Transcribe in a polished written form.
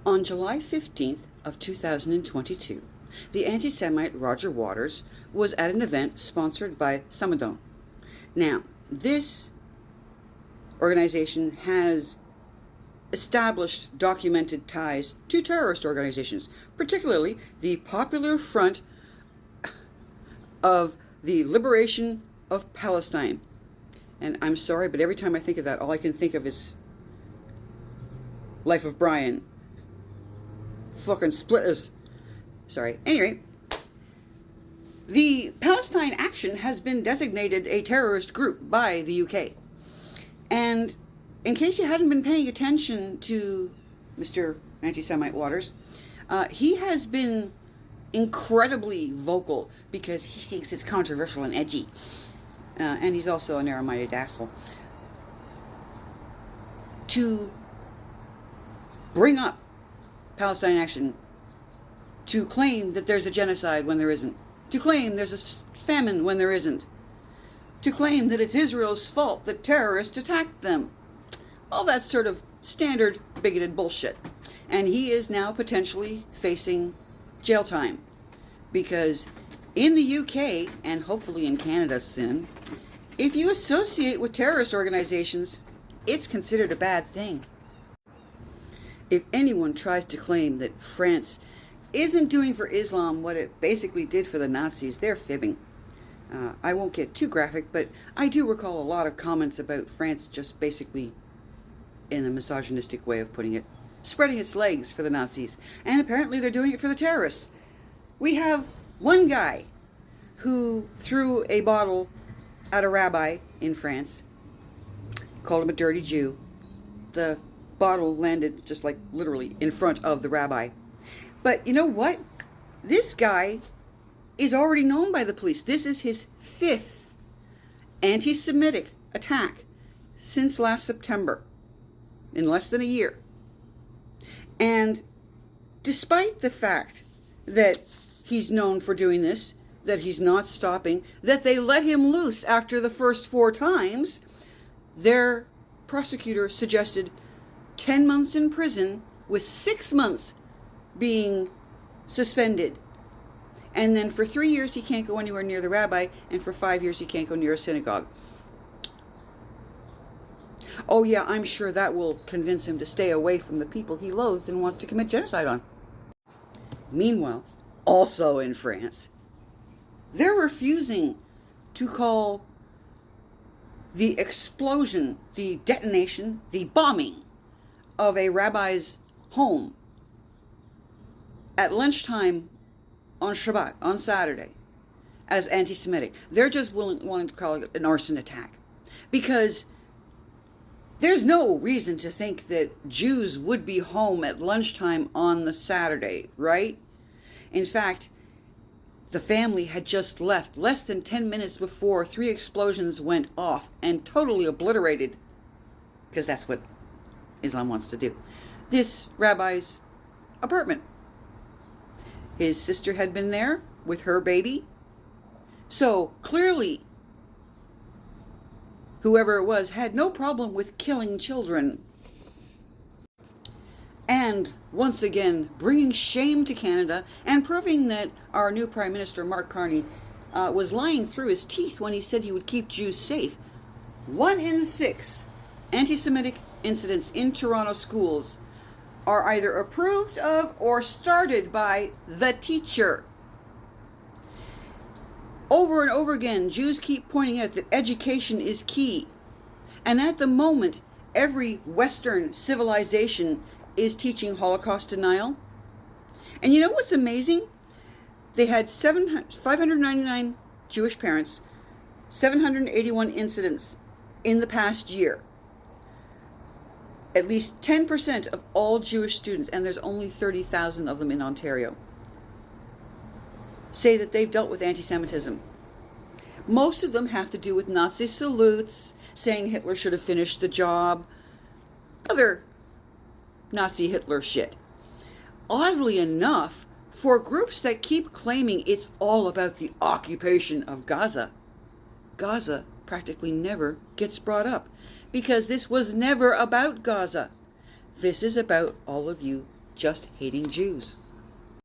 On July 15th of 2022, the anti-Semite Roger Waters was at an event sponsored by Samadon. Now, this organization has established documented ties to terrorist organizations, particularly the Popular Front of the Liberation of Palestine. And I'm sorry, but every time I think of that, all I can think of is Life of Brian. Fucking split us. Sorry. Anyway, the Palestine Action has been designated a terrorist group by the UK. And in case you hadn't been paying attention to Mr. Anti-Semite Waters, he has been incredibly vocal because he thinks it's controversial and edgy. And he's also a narrow-minded asshole. To bring up Palestine Action, to claim that there's a genocide when there isn't, to claim there's a famine when there isn't, to claim that it's Israel's fault that terrorists attacked them. All that sort of standard bigoted bullshit. And he is now potentially facing jail time. Because in the UK, and hopefully in Canada soon, if you associate with terrorist organizations, it's considered a bad thing. If anyone tries to claim that France isn't doing for Islam what it basically did for the Nazis, they're fibbing. I won't get too graphic, but I do recall a lot of comments about France just basically, in a misogynistic way of putting it, spreading its legs for the Nazis. And apparently they're doing it for the terrorists. We have one guy who threw a bottle at a rabbi in France, called him a dirty Jew. The bottle landed just like literally in front of the rabbi. But you know what? This guy is already known by the police. This is his 5th anti-Semitic attack since last September, in less than a year. And despite the fact that he's known for doing this, that he's not stopping, that they let him loose after the first 4 times, their prosecutor suggested 10 months in prison with 6 months being suspended. And then for 3 years he can't go anywhere near the rabbi, and for 5 years he can't go near a synagogue. Oh yeah, I'm sure that will convince him to stay away from the people he loathes and wants to commit genocide on. Meanwhile, also in France, they're refusing to call the explosion, the detonation, the bombing of a rabbi's home at lunchtime on Shabbat, on Saturday, as anti-Semitic. They're just wanting to call it an arson attack. Because there's no reason to think that Jews would be home at lunchtime on the Saturday, right? In fact, the family had just left less than 10 minutes before 3 explosions went off and totally obliterated, because that's what Islam wants to do, this rabbi's apartment. His sister had been there with her baby. So clearly, whoever it was had no problem with killing children. And once again, bringing shame to Canada and proving that our new Prime Minister, Mark Carney, was lying through his teeth when he said he would keep Jews safe. 1 in 6 anti-Semitic incidents in Toronto schools are either approved of or started by the teacher. Over and over again, Jews keep pointing out that education is key. And at the moment, every Western civilization is teaching Holocaust denial. And you know what's amazing? They had 599 Jewish parents, 781 incidents in the past year. At least 10% of all Jewish students, and there's only 30,000 of them in Ontario, say that they've dealt with anti-Semitism. Most of them have to do with Nazi salutes, saying Hitler should have finished the job, other Nazi Hitler shit. Oddly enough, for groups that keep claiming it's all about the occupation of Gaza, Gaza practically never gets brought up, because this was never about Gaza. This is about all of you just hating Jews.